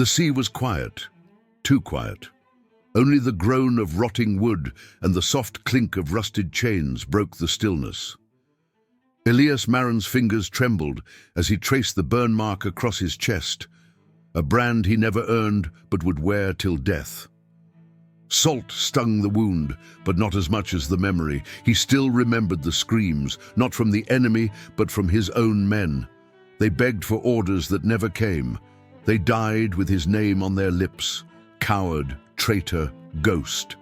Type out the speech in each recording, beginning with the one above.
The sea was quiet, too quiet. Only the groan of rotting wood and the soft clink of rusted chains broke the stillness. Elias Marin's fingers trembled as he traced the burn mark across his chest, a brand he never earned but would wear till death. Salt stung the wound, but not as much as the memory. He still remembered the screams, not from the enemy, but from his own men. They begged for orders that never came. They died with his name on their lips. Coward, traitor, ghost.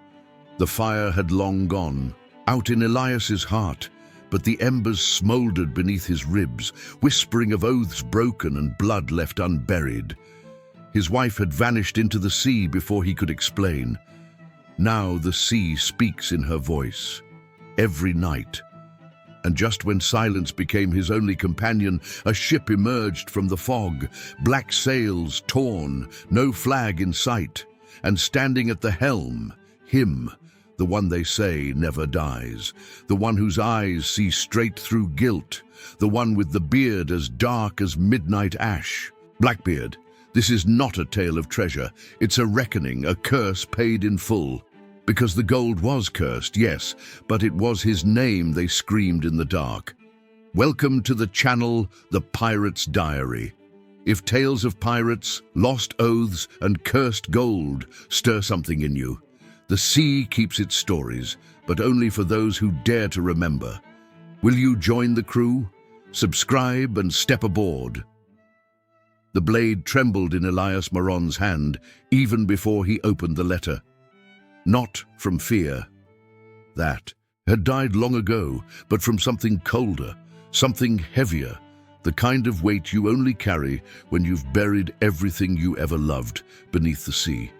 The fire had long gone, out in Elias's heart, but the embers smoldered beneath his ribs, whispering of oaths broken and blood left unburied. His wife had vanished into the sea before he could explain. Now the sea speaks in her voice, every night. And just when silence became his only companion, a ship emerged from the fog, black sails torn, no flag in sight, and standing at the helm, him, the one they say never dies, the one whose eyes see straight through guilt, the one with the beard as dark as midnight ash. Blackbeard, this is not a tale of treasure, it's a reckoning, a curse paid in full. Because the gold was cursed, yes, but it was his name they screamed in the dark. Welcome to the channel, The Pirate's Diary. If tales of pirates, lost oaths, and cursed gold stir something in you, the sea keeps its stories, but only for those who dare to remember. Will you join the crew? Subscribe and step aboard. The blade trembled in Elias Marin's hand even before he opened the letter. Not from fear. That had died long ago, but from something colder, something heavier, the kind of weight you only carry when you've buried everything you ever loved beneath the sea.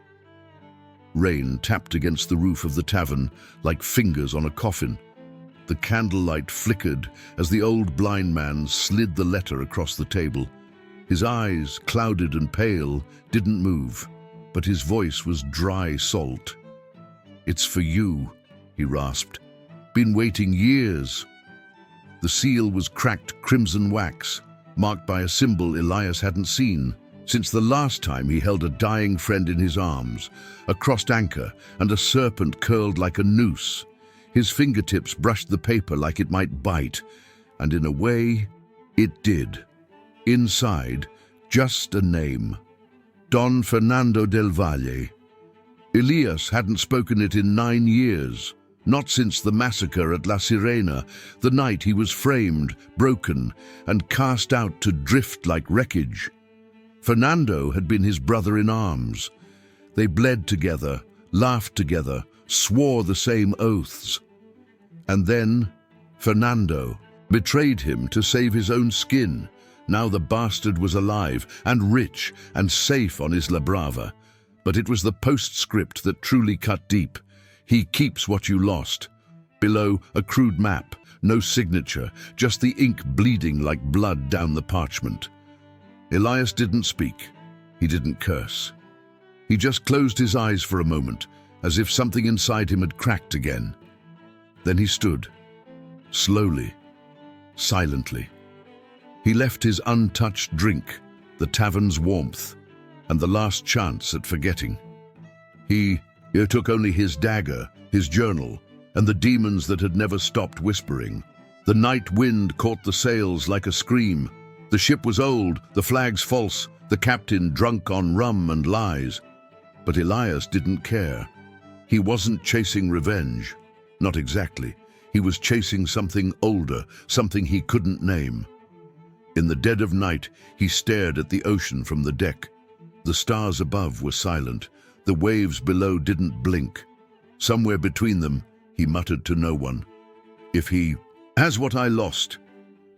Rain tapped against the roof of the tavern like fingers on a coffin. The candlelight flickered as the old blind man slid the letter across the table. His eyes, clouded and pale, didn't move, but his voice was dry salt. "It's for you," he rasped. "Been waiting years." The seal was cracked crimson wax, marked by a symbol Elias hadn't seen since the last time he held a dying friend in his arms, a crossed anchor and a serpent curled like a noose. His fingertips brushed the paper like it might bite, and in a way, it did. Inside, just a name. Don Fernando del Valle. Elias hadn't spoken it in 9 years, not since the massacre at La Sirena, the night he was framed, broken, and cast out to drift like wreckage. Fernando had been his brother in arms. They bled together, laughed together, swore the same oaths. And then, Fernando betrayed him to save his own skin. Now the bastard was alive, and rich, and safe on Isla Brava. But it was the postscript that truly cut deep. He keeps what you lost. Below, a crude map, no signature, just the ink bleeding like blood down the parchment. Elias didn't speak. He didn't curse. He just closed his eyes for a moment, as if something inside him had cracked again. Then he stood, slowly, silently. He left his untouched drink, the tavern's warmth, and the last chance at forgetting. He took only his dagger, his journal, and the demons that had never stopped whispering. The night wind caught the sails like a scream. The ship was old, the flags false, the captain drunk on rum and lies. But Elias didn't care. He wasn't chasing revenge. Not exactly. He was chasing something older, something he couldn't name. In the dead of night, he stared at the ocean from the deck. The stars above were silent. The waves below didn't blink. Somewhere between them, he muttered to no one. If he has what I lost,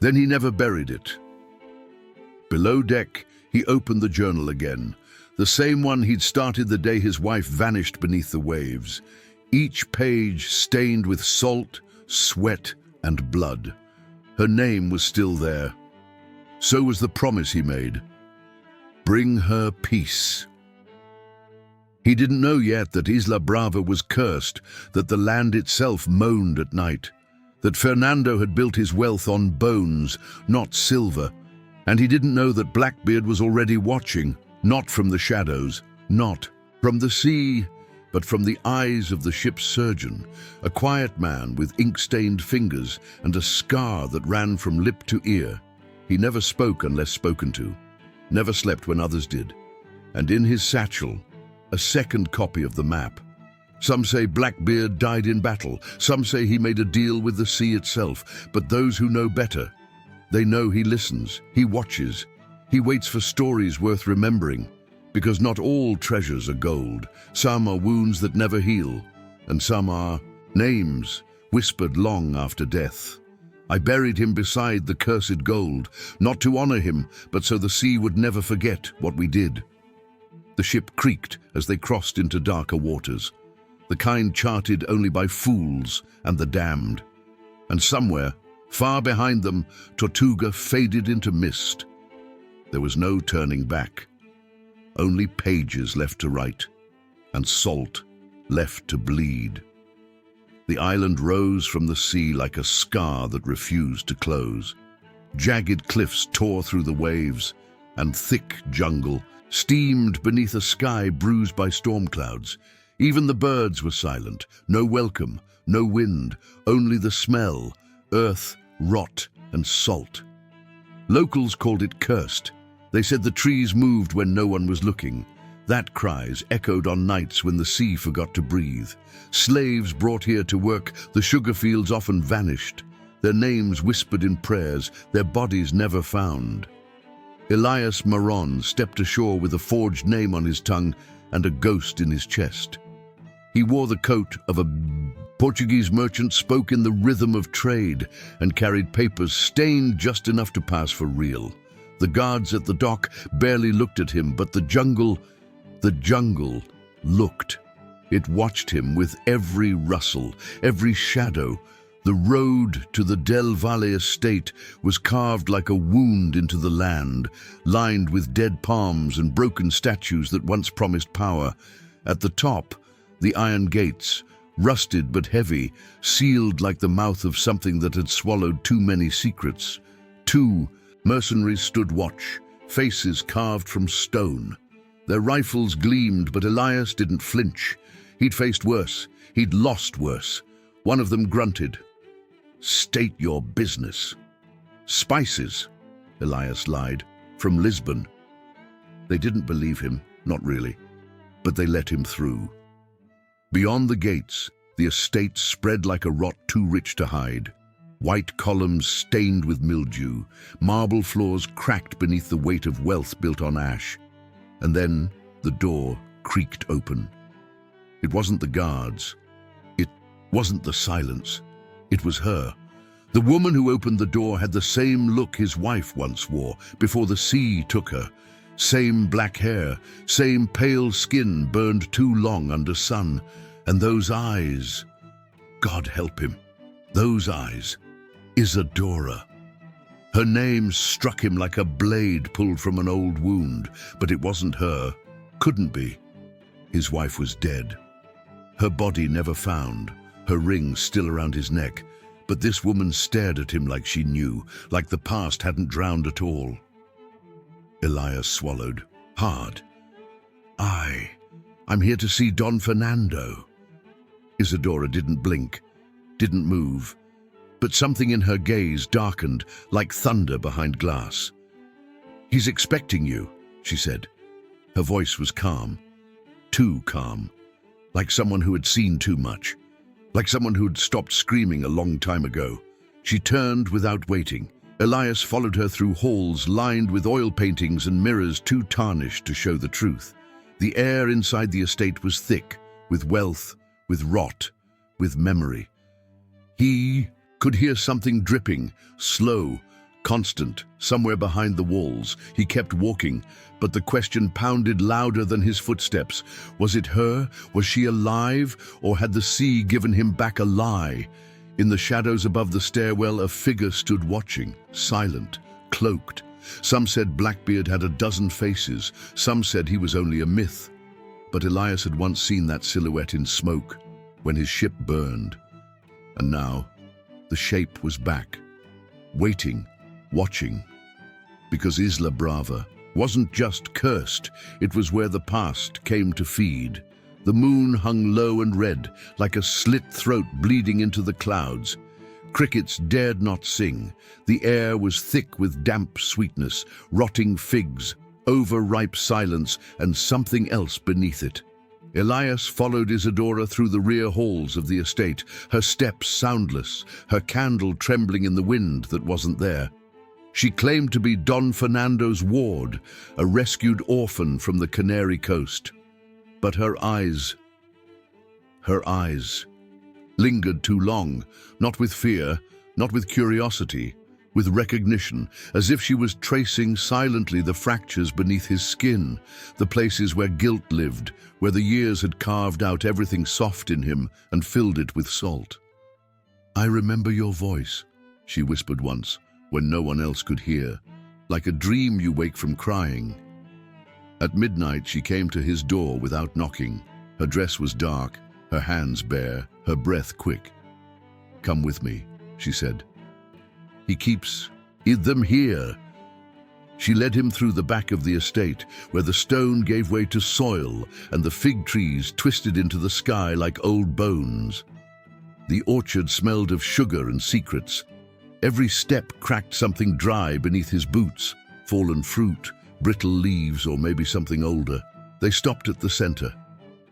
then he never buried it. Below deck, he opened the journal again, the same one he'd started the day his wife vanished beneath the waves. Each page stained with salt, sweat, and blood. Her name was still there. So was the promise he made. Bring her peace. He didn't know yet that Isla Brava was cursed, that the land itself moaned at night, that Fernando had built his wealth on bones, not silver, and he didn't know that Blackbeard was already watching, Not from the shadows, not from the sea, but from the eyes of the ship's surgeon, a quiet man with ink-stained fingers and a scar that ran from lip to ear. He never spoke unless spoken to, never slept when others did. And in his satchel, a second copy of the map. Some say Blackbeard died in battle, some say he made a deal with the sea itself, but those who know better, they know he listens, he watches, he waits for stories worth remembering, because not all treasures are gold. Some are wounds that never heal, and some are names whispered long after death. I buried him beside the cursed gold, not to honor him, but so the sea would never forget what we did. The ship creaked as they crossed into darker waters, the kind charted only by fools and the damned. And somewhere, far behind them, Tortuga faded into mist. There was no turning back. Only pages left to write, and salt left to bleed. The island rose from the sea like a scar that refused to close. Jagged cliffs tore through the waves, and thick jungle steamed beneath a sky bruised by storm clouds. Even the birds were silent, no welcome, no wind, only the smell, earth, rot, and salt. Locals called it cursed. They said the trees moved when no one was looking. That cries echoed on nights when the sea forgot to breathe. Slaves brought here to work, the sugar fields often vanished. Their names whispered in prayers, their bodies never found. Elias Maron stepped ashore with a forged name on his tongue and a ghost in his chest. He wore the coat of a Portuguese merchant, spoke in the rhythm of trade, and carried papers stained just enough to pass for real. The guards at the dock barely looked at him, but the jungle looked. It watched him with every rustle, every shadow. The road to the Del Valle estate was carved like a wound into the land, lined with dead palms and broken statues that once promised power. At the top, the iron gates, rusted but heavy, sealed like the mouth of something that had swallowed too many secrets. Two mercenaries stood watch, faces carved from stone. Their rifles gleamed, but Elias didn't flinch. He'd faced worse. He'd lost worse. One of them grunted. "State your business." "Spices," Elias lied, "from Lisbon." They didn't believe him, not really, but they let him through. Beyond the gates, the estate spread like a rot too rich to hide. White columns stained with mildew, marble floors cracked beneath the weight of wealth built on ash. And then the door creaked open. It wasn't the guards. It wasn't the silence. It was her. The woman who opened the door had the same look his wife once wore before the sea took her. Same black hair, same pale skin burned too long under sun. And those eyes, God help him, those eyes. Isadora. Her name struck him like a blade pulled from an old wound, but it wasn't her. Couldn't be. His wife was dead. Her body never found, her ring still around his neck, but this woman stared at him like she knew, like the past hadn't drowned at all. Elias swallowed, hard. I'm here to see Don Fernando." Isadora didn't blink, didn't move, but something in her gaze darkened like thunder behind glass. "He's expecting you," she said. Her voice was calm, too calm, like someone who had seen too much, like someone who'd stopped screaming a long time ago. She turned without waiting. Elias followed her through halls lined with oil paintings and mirrors too tarnished to show the truth. The air inside the estate was thick, with wealth, with rot, with memory. He could hear something dripping, slow, constant, somewhere behind the walls. He kept walking, but the question pounded louder than his footsteps. Was it her? Was she alive? Or had the sea given him back a lie? In the shadows above the stairwell, a figure stood watching, silent, cloaked. Some said Blackbeard had a dozen faces. Some said he was only a myth. But Elias had once seen that silhouette in smoke, when his ship burned. And now, the shape was back, waiting, watching. Because Isla Brava, wasn't just cursed, it was where the past came to feed. The moon hung low and red, like a slit throat bleeding into the clouds. Crickets dared not sing. The air was thick with damp sweetness, rotting figs, overripe silence, and something else beneath it. Elias followed Isadora through the rear halls of the estate, her steps soundless, her candle trembling in the wind that wasn't there. She claimed to be Don Fernando's ward, a rescued orphan from the Canary Coast. But her eyes lingered too long, not with fear, not with curiosity, with recognition, as if she was tracing silently the fractures beneath his skin, the places where guilt lived, where the years had carved out everything soft in him and filled it with salt. "I remember your voice," she whispered once, when no one else could hear, "like a dream you wake from crying." At midnight she came to his door without knocking. Her dress was dark, her hands bare, her breath quick. "Come with me," she said. "He keeps them here." She led him through the back of the estate, where the stone gave way to soil and the fig trees twisted into the sky like old bones. The orchard smelled of sugar and secrets. Every step cracked something dry beneath his boots, fallen fruit, brittle leaves, or maybe something older. They stopped at the center.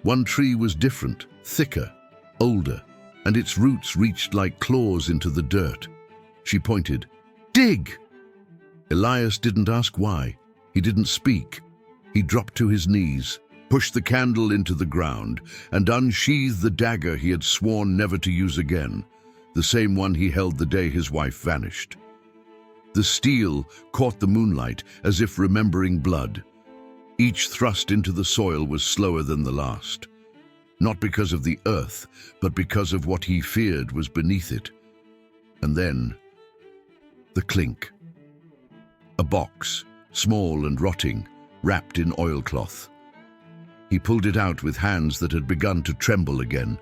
One tree was different, thicker, older, and its roots reached like claws into the dirt. She pointed. "Dig!" Elias didn't ask why. He didn't speak. He dropped to his knees, pushed the candle into the ground, and unsheathed the dagger he had sworn never to use again, the same one he held the day his wife vanished. The steel caught the moonlight as if remembering blood. Each thrust into the soil was slower than the last. Not because of the earth, but because of what he feared was beneath it. And then, the clink. A box, small and rotting, wrapped in oilcloth. He pulled it out with hands that had begun to tremble again.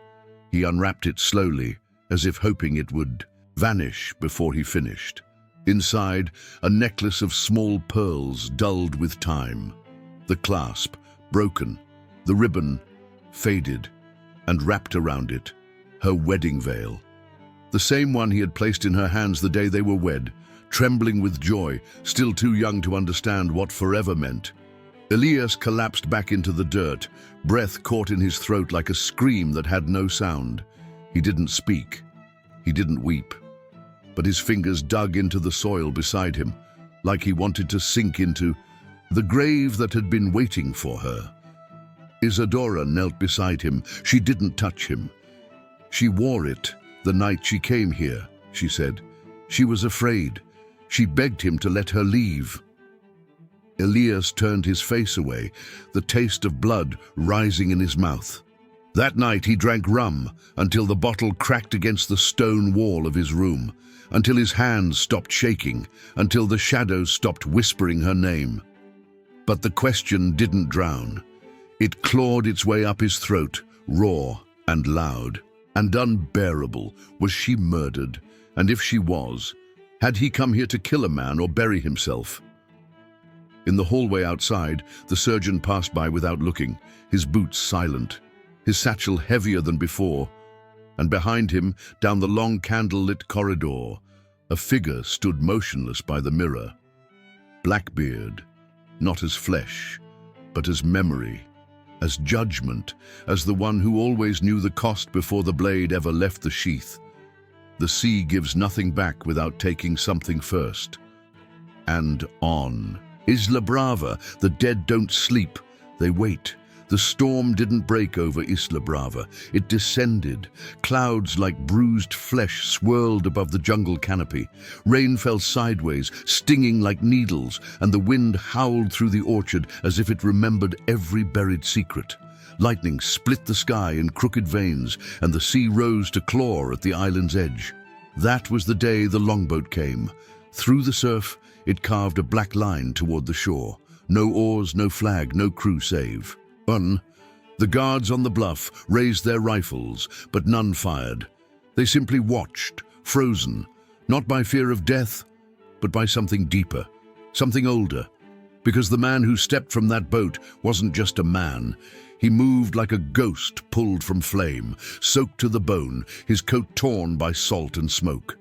He unwrapped it slowly, as if hoping it would vanish before he finished. Inside, a necklace of small pearls dulled with time. The clasp, broken, the ribbon, faded, and wrapped around it, her wedding veil. The same one he had placed in her hands the day they were wed, trembling with joy, still too young to understand what forever meant. Elias collapsed back into the dirt, breath caught in his throat like a scream that had no sound. He didn't speak. He didn't weep. But his fingers dug into the soil beside him, like he wanted to sink into the grave that had been waiting for her. Isadora knelt beside him. She didn't touch him. "She wore it the night she came here," she said. "She was afraid. She begged him to let her leave." Elias turned his face away, the taste of blood rising in his mouth. That night he drank rum until the bottle cracked against the stone wall of his room, until his hands stopped shaking, until the shadows stopped whispering her name. But the question didn't drown. It clawed its way up his throat, raw and loud and unbearable. Was she murdered? And if she was, had he come here to kill a man or bury himself? In the hallway outside, the surgeon passed by without looking, his boots silent, his satchel heavier than before, and behind him, down the long candle-lit corridor, a figure stood motionless by the mirror. Blackbeard, not as flesh, but as memory, as judgment, as the one who always knew the cost before the blade ever left the sheath. The sea gives nothing back without taking something first. And on. Isla Brava, the dead don't sleep, they wait. The storm didn't break over Isla Brava. It descended. Clouds like bruised flesh swirled above the jungle canopy. Rain fell sideways, stinging like needles, and the wind howled through the orchard as if it remembered every buried secret. Lightning split the sky in crooked veins, and the sea rose to claw at the island's edge. That was the day the longboat came. Through the surf, it carved a black line toward the shore. No oars, no flag, no crew save. The guards on the bluff raised their rifles, but none fired. They simply watched, frozen, not by fear of death, but by something deeper, something older, Because the man who stepped from that boat wasn't just a man. He moved like a ghost pulled from flame, soaked to the bone, his coat torn by salt and smoke.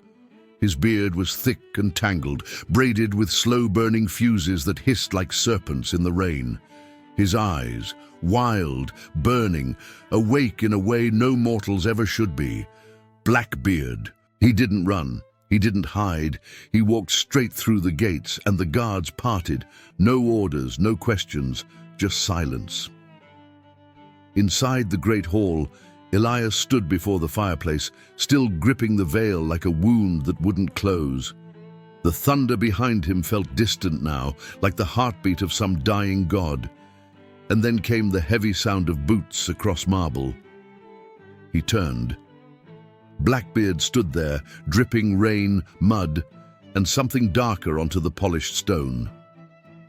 His beard was thick and tangled, braided with slow-burning fuses that hissed like serpents in the rain. His eyes, wild, burning, awake in a way no mortals ever should be. Blackbeard. He didn't run. He didn't hide. He walked straight through the gates, and the guards parted. No orders, no questions, just silence. Inside the great hall, Elias stood before the fireplace, still gripping the veil like a wound that wouldn't close. The thunder behind him felt distant now, like the heartbeat of some dying god. And then came the heavy sound of boots across marble. He turned. Blackbeard stood there, dripping rain, mud, and something darker onto the polished stone.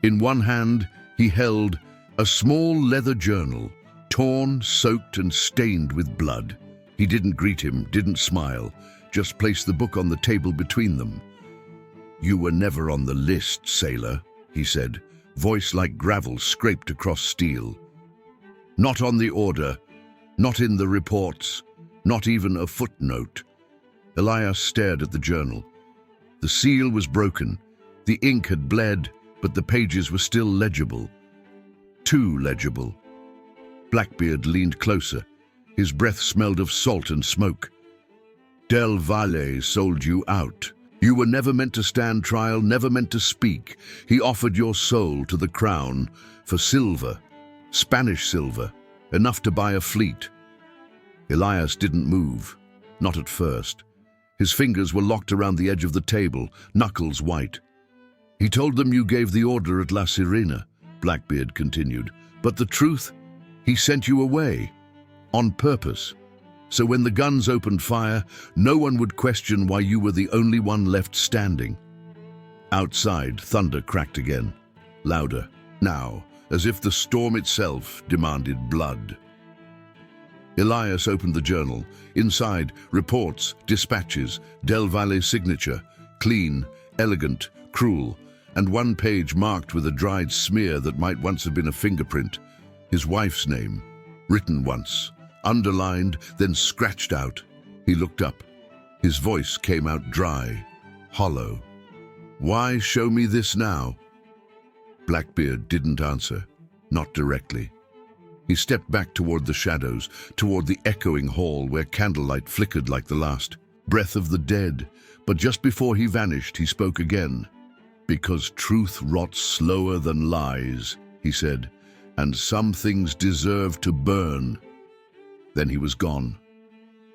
In one hand, he held a small leather journal, torn, soaked, and stained with blood. He didn't greet him, didn't smile, just placed the book on the table between them. "You were never on the list, sailor," he said, voice like gravel scraped across steel. "Not on the order, not in the reports, not even a footnote." Elias stared at the journal. The seal was broken, the ink had bled, but the pages were still legible. Too legible. Blackbeard leaned closer. His breath smelled of salt and smoke. "Del Valle sold you out. You were never meant to stand trial, never meant to speak. He offered your soul to the crown for silver, Spanish silver, enough to buy a fleet." Elias didn't move, not at first. His fingers were locked around the edge of the table, knuckles white. "He told them you gave the order at La Sirena," Blackbeard continued. "But the truth? He sent you away, on purpose. So when the guns opened fire, no one would question why you were the only one left standing." Outside, thunder cracked again, louder, now, as if the storm itself demanded blood. Elias opened the journal. Inside, reports, dispatches, Del Valle's signature, clean, elegant, cruel, and one page marked with a dried smear that might once have been a fingerprint. His wife's name, written once, underlined, then scratched out. He looked up. His voice came out dry, hollow. "Why show me this now?" Blackbeard didn't answer, not directly. He stepped back toward the shadows, toward the echoing hall where candlelight flickered like the last breath of the dead. But just before he vanished, he spoke again. "Because truth rots slower than lies," he said, "and some things deserve to burn." Then he was gone.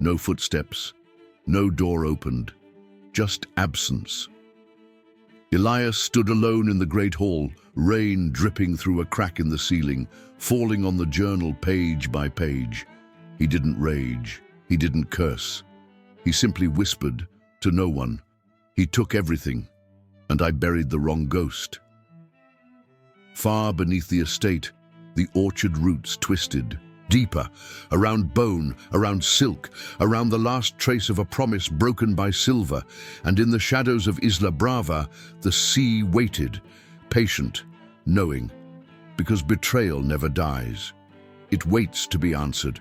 No footsteps, no door opened, just absence. Elias stood alone in the great hall, rain dripping through a crack in the ceiling, falling on the journal page by page. He didn't rage, he didn't curse. He simply whispered to no one. "He took everything, and I buried the wrong ghost." Far beneath the estate, the orchard roots twisted, deeper, around bone, around silk, around the last trace of a promise broken by silver, and in the shadows of Isla Brava, the sea waited, patient, knowing, because betrayal never dies. It waits to be answered.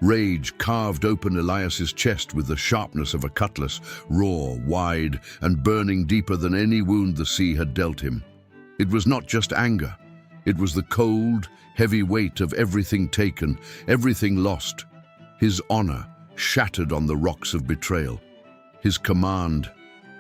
Rage carved open Elias's chest with the sharpness of a cutlass, raw, wide, and burning deeper than any wound the sea had dealt him. It was not just anger. It was the cold, heavy weight of everything taken, everything lost. His honor shattered on the rocks of betrayal. His command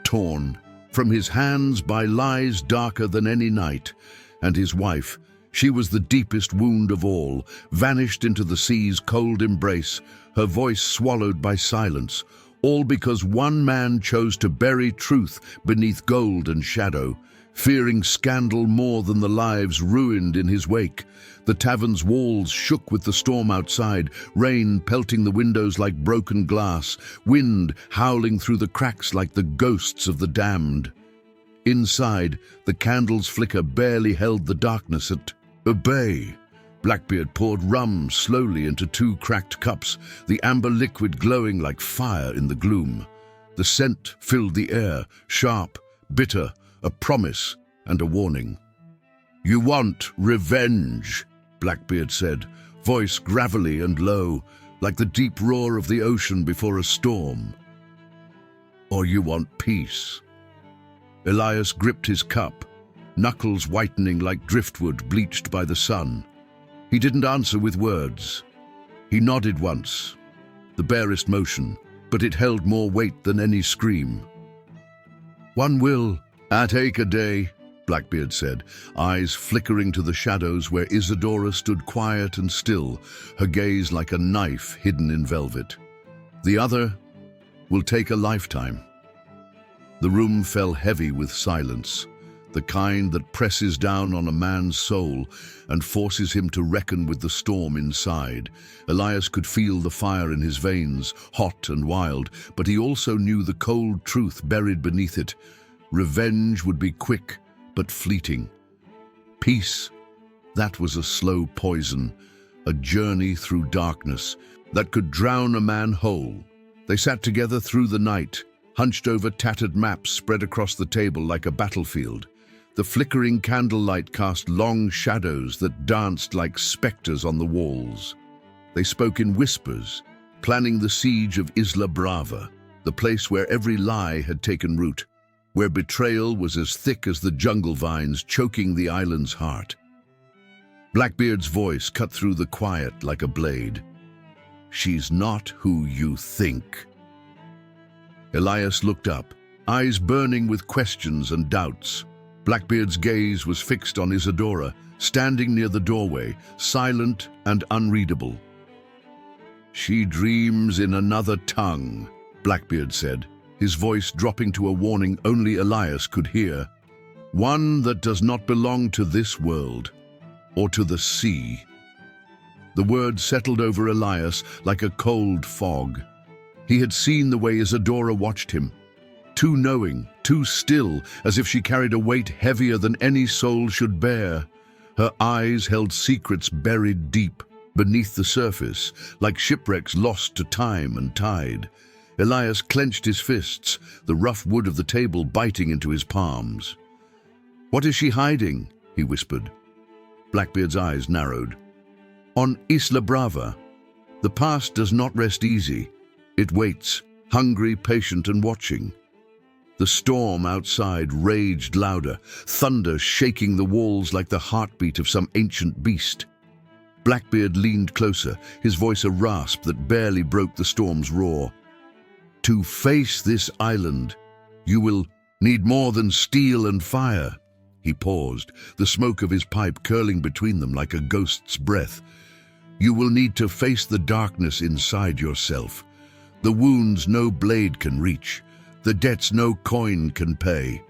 torn from his hands by lies darker than any night. And his wife, she was the deepest wound of all, vanished into the sea's cold embrace, her voice swallowed by silence, all because one man chose to bury truth beneath gold and shadow, fearing scandal more than the lives ruined in his wake. The tavern's walls shook with the storm outside, rain pelting the windows like broken glass, wind howling through the cracks like the ghosts of the damned. Inside, the candle's flicker barely held the darkness at bay. Blackbeard poured rum slowly into 2 cracked cups, the amber liquid glowing like fire in the gloom. The scent filled the air, sharp, bitter, a promise and a warning. "You want revenge," Blackbeard said, voice gravelly and low, like the deep roar of the ocean before a storm. "Or you want peace?" Elias gripped his cup, knuckles whitening like driftwood bleached by the sun. He didn't answer with words. He nodded once, the barest motion, but it held more weight than any scream. "One will take a day," Blackbeard said, eyes flickering to the shadows where Isadora stood quiet and still, her gaze like a knife hidden in velvet. "The other will take a lifetime." The room fell heavy with silence, the kind that presses down on a man's soul and forces him to reckon with the storm inside. Elias could feel the fire in his veins, hot and wild, but he also knew the cold truth buried beneath it. Revenge would be quick, but fleeting. Peace, that was a slow poison, a journey through darkness that could drown a man whole. They sat together through the night, hunched over tattered maps spread across the table like a battlefield. The flickering candlelight cast long shadows that danced like specters on the walls. They spoke in whispers, planning the siege of Isla Brava, the place where every lie had taken root, where betrayal was as thick as the jungle vines choking the island's heart. Blackbeard's voice cut through the quiet like a blade. "She's not who you think." Elias looked up, eyes burning with questions and doubts. Blackbeard's gaze was fixed on Isadora, standing near the doorway, silent and unreadable. "She dreams in another tongue," Blackbeard said, his voice dropping to a warning only Elias could hear. "One that does not belong to this world, or to the sea." The words settled over Elias like a cold fog. He had seen the way Isadora watched him, too knowing, too still, as if she carried a weight heavier than any soul should bear. Her eyes held secrets buried deep, beneath the surface, like shipwrecks lost to time and tide. Elias clenched his fists, the rough wood of the table biting into his palms. "What is she hiding?" he whispered. Blackbeard's eyes narrowed. "On Isla Brava, the past does not rest easy. It waits, hungry, patient, and watching." The storm outside raged louder, thunder shaking the walls like the heartbeat of some ancient beast. Blackbeard leaned closer, his voice a rasp that barely broke the storm's roar. "To face this island, you will need more than steel and fire." He paused, the smoke of his pipe curling between them like a ghost's breath. "You will need to face the darkness inside yourself, the wounds no blade can reach, the debts no coin can pay."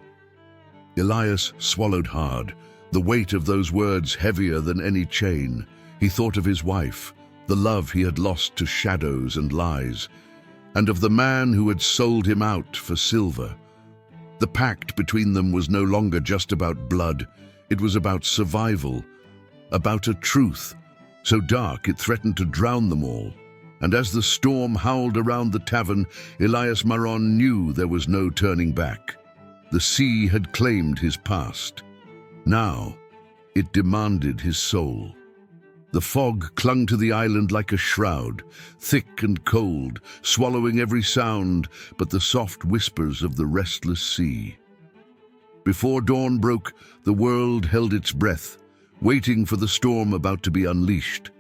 Elias swallowed hard, the weight of those words heavier than any chain. He thought of his wife, the love he had lost to shadows and lies, and of the man who had sold him out for silver. The pact between them was no longer just about blood. It was about survival, about a truth so dark it threatened to drown them all. And as the storm howled around the tavern, Elias Maron knew there was no turning back. The sea had claimed his past. Now, it demanded his soul. The fog clung to the island like a shroud, thick and cold, swallowing every sound but the soft whispers of the restless sea. Before dawn broke, the world held its breath, waiting for the storm about to be unleashed.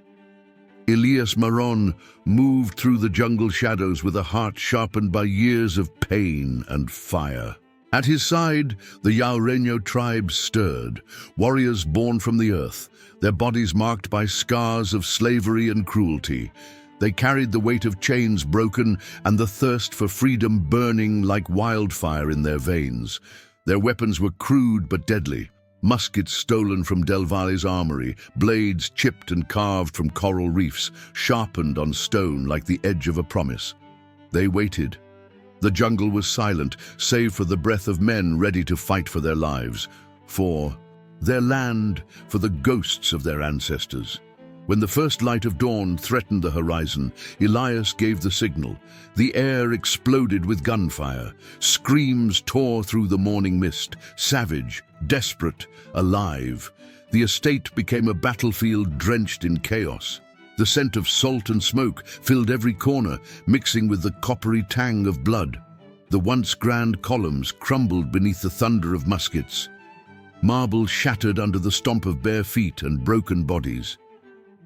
Elias Maron moved through the jungle shadows with a heart sharpened by years of pain and fire. At his side, the Yaoreño tribes stirred, warriors born from the earth, their bodies marked by scars of slavery and cruelty. They carried the weight of chains broken and the thirst for freedom burning like wildfire in their veins. Their weapons were crude but deadly. Muskets stolen from Del Valle's armory, blades chipped and carved from coral reefs, sharpened on stone like the edge of a promise. They waited. The jungle was silent, save for the breath of men ready to fight for their lives, for their land, for the ghosts of their ancestors. When the first light of dawn threatened the horizon, Elias gave the signal. The air exploded with gunfire. Screams tore through the morning mist, savage, desperate, alive. The estate became a battlefield drenched in chaos. The scent of salt and smoke filled every corner, mixing with the coppery tang of blood. The once grand columns crumbled beneath the thunder of muskets. Marble shattered under the stomp of bare feet and broken bodies.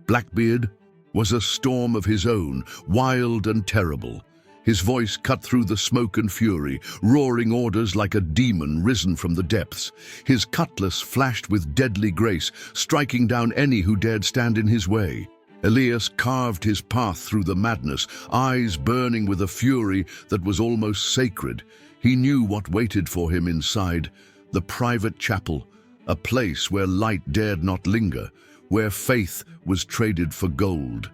Blackbeard was a storm of his own, wild and terrible. His voice cut through the smoke and fury, roaring orders like a demon risen from the depths. His cutlass flashed with deadly grace, striking down any who dared stand in his way. Elias carved his path through the madness, eyes burning with a fury that was almost sacred. He knew what waited for him inside, the private chapel, a place where light dared not linger, where faith was traded for gold.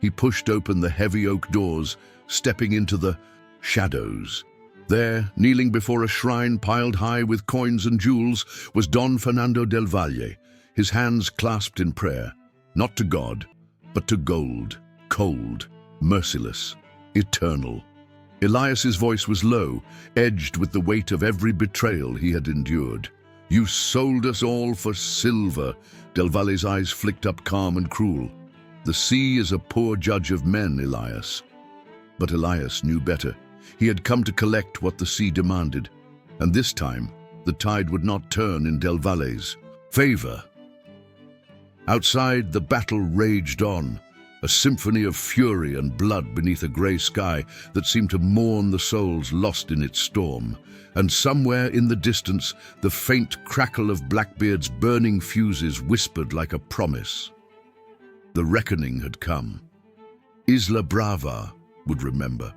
He pushed open the heavy oak doors, stepping into the shadows. There, kneeling before a shrine piled high with coins and jewels, was Don Fernando del Valle, his hands clasped in prayer, not to God, but to gold, cold, merciless, eternal. Elias's voice was low, edged with the weight of every betrayal he had endured. "You sold us all for silver." Del Valle's eyes flicked up calm and cruel. "The sea is a poor judge of men, Elias." But Elias knew better. He had come to collect what the sea demanded, and this time the tide would not turn in Del Valle's favor. Outside, the battle raged on, a symphony of fury and blood beneath a grey sky that seemed to mourn the souls lost in its storm. And somewhere in the distance, the faint crackle of Blackbeard's burning fuses whispered like a promise. The reckoning had come. Isla Brava would remember.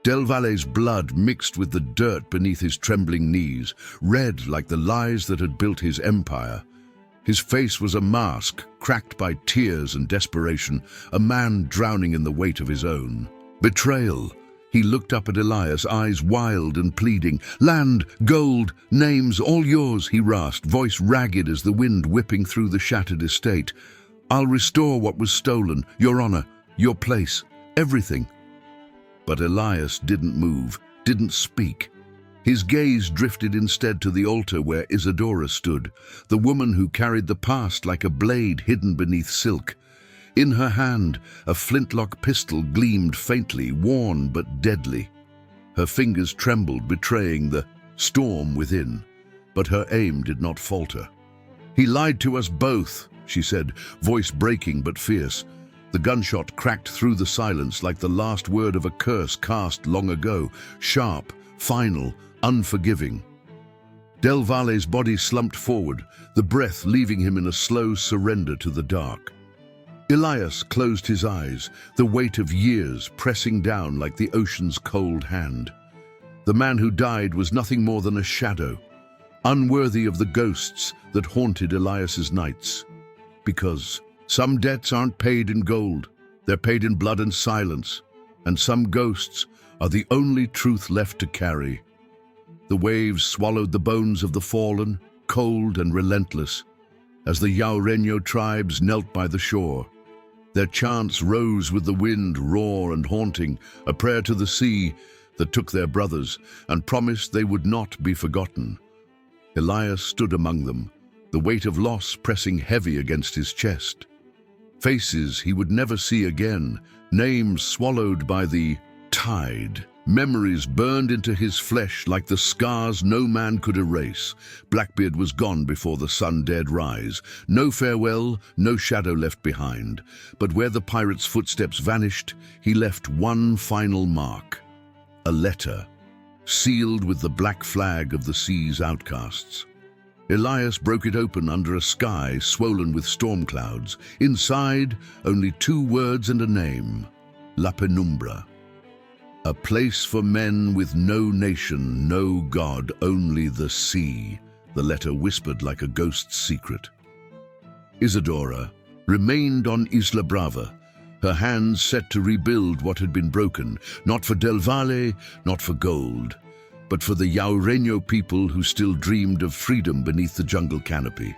Del Valle's blood mixed with the dirt beneath his trembling knees, red like the lies that had built his empire. His face was a mask, cracked by tears and desperation, a man drowning in the weight of his own. Betrayal. He looked up at Elias, eyes wild and pleading. "Land, gold, names, all yours," he rasped, voice ragged as the wind whipping through the shattered estate. "I'll restore what was stolen, your honor, your place, everything." But Elias didn't move, didn't speak. His gaze drifted instead to the altar where Isadora stood, the woman who carried the past like a blade hidden beneath silk. In her hand, a flintlock pistol gleamed faintly, worn but deadly. Her fingers trembled, betraying the storm within, but her aim did not falter. "He lied to us both," she said, voice breaking but fierce. The gunshot cracked through the silence like the last word of a curse cast long ago, sharp, final, unforgiving. Del Valle's body slumped forward, the breath leaving him in a slow surrender to the dark. Elias closed his eyes, the weight of years pressing down like the ocean's cold hand. The man who died was nothing more than a shadow, unworthy of the ghosts that haunted Elias's nights. Because some debts aren't paid in gold, they're paid in blood and silence, and some ghosts are the only truth left to carry. The waves swallowed the bones of the fallen, cold and relentless, as the Llaureño tribes knelt by the shore. Their chants rose with the wind, raw and haunting, a prayer to the sea that took their brothers and promised they would not be forgotten. Elias stood among them, the weight of loss pressing heavy against his chest. Faces he would never see again, names swallowed by the tide. Memories burned into his flesh like the scars no man could erase. Blackbeard was gone before the sun dared rise. No farewell, no shadow left behind. But where the pirate's footsteps vanished, he left one final mark. A letter, sealed with the black flag of the sea's outcasts. Elias broke it open under a sky swollen with storm clouds. Inside, only 2 words and a name: La Penumbra. A place for men with no nation, no God, only the sea, the letter whispered like a ghost's secret. Isadora remained on Isla Brava, her hands set to rebuild what had been broken, not for Del Valle, not for gold, but for the Llaureño people who still dreamed of freedom beneath the jungle canopy.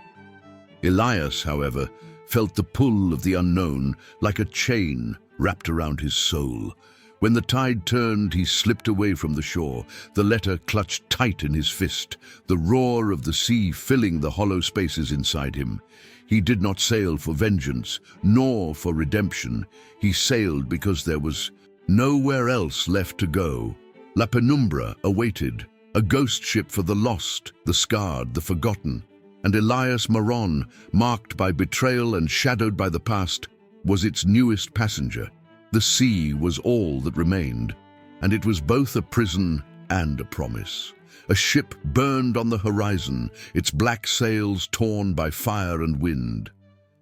Elias, however, felt the pull of the unknown like a chain wrapped around his soul. When the tide turned, he slipped away from the shore, the letter clutched tight in his fist, the roar of the sea filling the hollow spaces inside him. He did not sail for vengeance, nor for redemption. He sailed because there was nowhere else left to go. La Penumbra awaited, a ghost ship for the lost, the scarred, the forgotten. And Elias Maron, marked by betrayal and shadowed by the past, was its newest passenger. The sea was all that remained, and it was both a prison and a promise. A ship burned on the horizon, its black sails torn by fire and wind.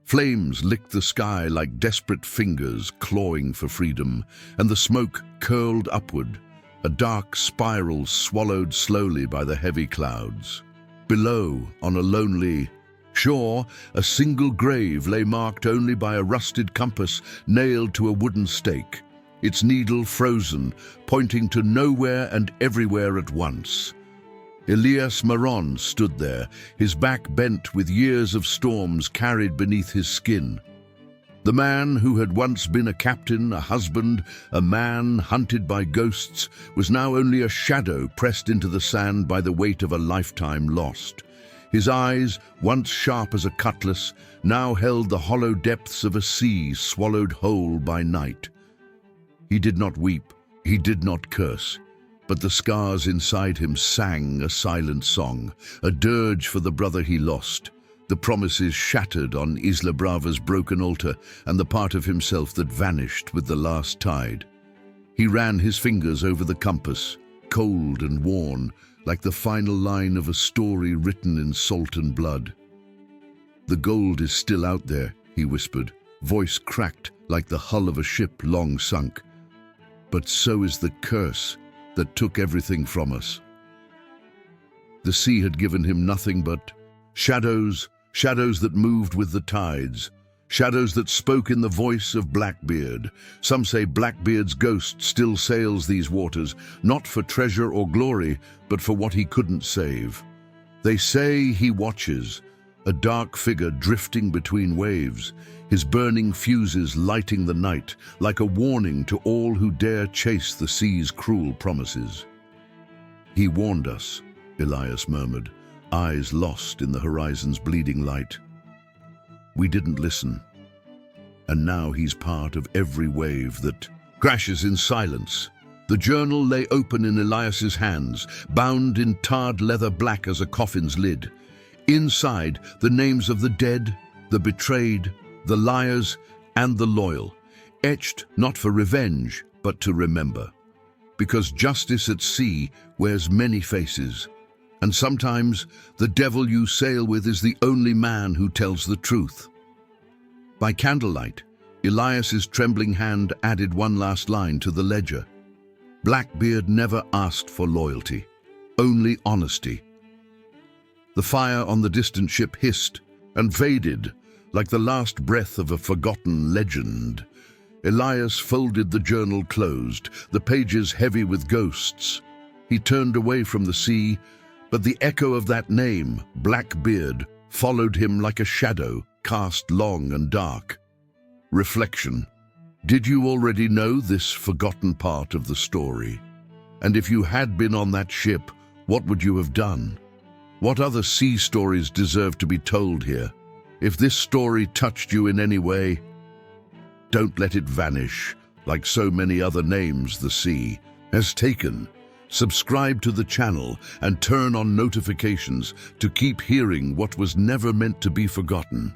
Flames licked the sky like desperate fingers clawing for freedom, and the smoke curled upward, a dark spiral swallowed slowly by the heavy clouds. Below, on a lonely shore, a single grave lay marked only by a rusted compass nailed to a wooden stake, its needle frozen, pointing to nowhere and everywhere at once. Elias Maron stood there, his back bent with years of storms carried beneath his skin. The man who had once been a captain, a husband, a man hunted by ghosts, was now only a shadow pressed into the sand by the weight of a lifetime lost. His eyes, once sharp as a cutlass, now held the hollow depths of a sea swallowed whole by night. He did not weep, he did not curse, but the scars inside him sang a silent song, a dirge for the brother he lost, the promises shattered on Isla Brava's broken altar, and the part of himself that vanished with the last tide. He ran his fingers over the compass, cold and worn, like the final line of a story written in salt and blood. "The gold is still out there," he whispered, voice cracked like the hull of a ship long sunk. "But so is the curse that took everything from us." The sea had given him nothing but shadows, shadows that moved with the tides, shadows that spoke in the voice of Blackbeard. Some say Blackbeard's ghost still sails these waters, not for treasure or glory, but for what he couldn't save. They say he watches, a dark figure drifting between waves, his burning fuses lighting the night, like a warning to all who dare chase the sea's cruel promises. "He warned us," Elias murmured, eyes lost in the horizon's bleeding light. "We didn't listen. And now he's part of every wave that crashes in silence." The journal lay open in Elias's hands, bound in tarred leather black as a coffin's lid. Inside, the names of the dead, the betrayed, the liars, and the loyal, etched not for revenge, but to remember. Because justice at sea wears many faces, and sometimes the devil you sail with is the only man who tells the truth. By candlelight, Elias's trembling hand added one last line to the ledger. Blackbeard never asked for loyalty, only honesty. The fire on the distant ship hissed and faded like the last breath of a forgotten legend. Elias folded the journal closed, the pages heavy with ghosts. He turned away from the sea, but the echo of that name, Blackbeard, followed him like a shadow, cast long and dark. Reflection. Did you already know this forgotten part of the story? And if you had been on that ship, what would you have done? What other sea stories deserve to be told here? If this story touched you in any way, don't let it vanish like so many other names the sea has taken. Subscribe to the channel and turn on notifications to keep hearing what was never meant to be forgotten.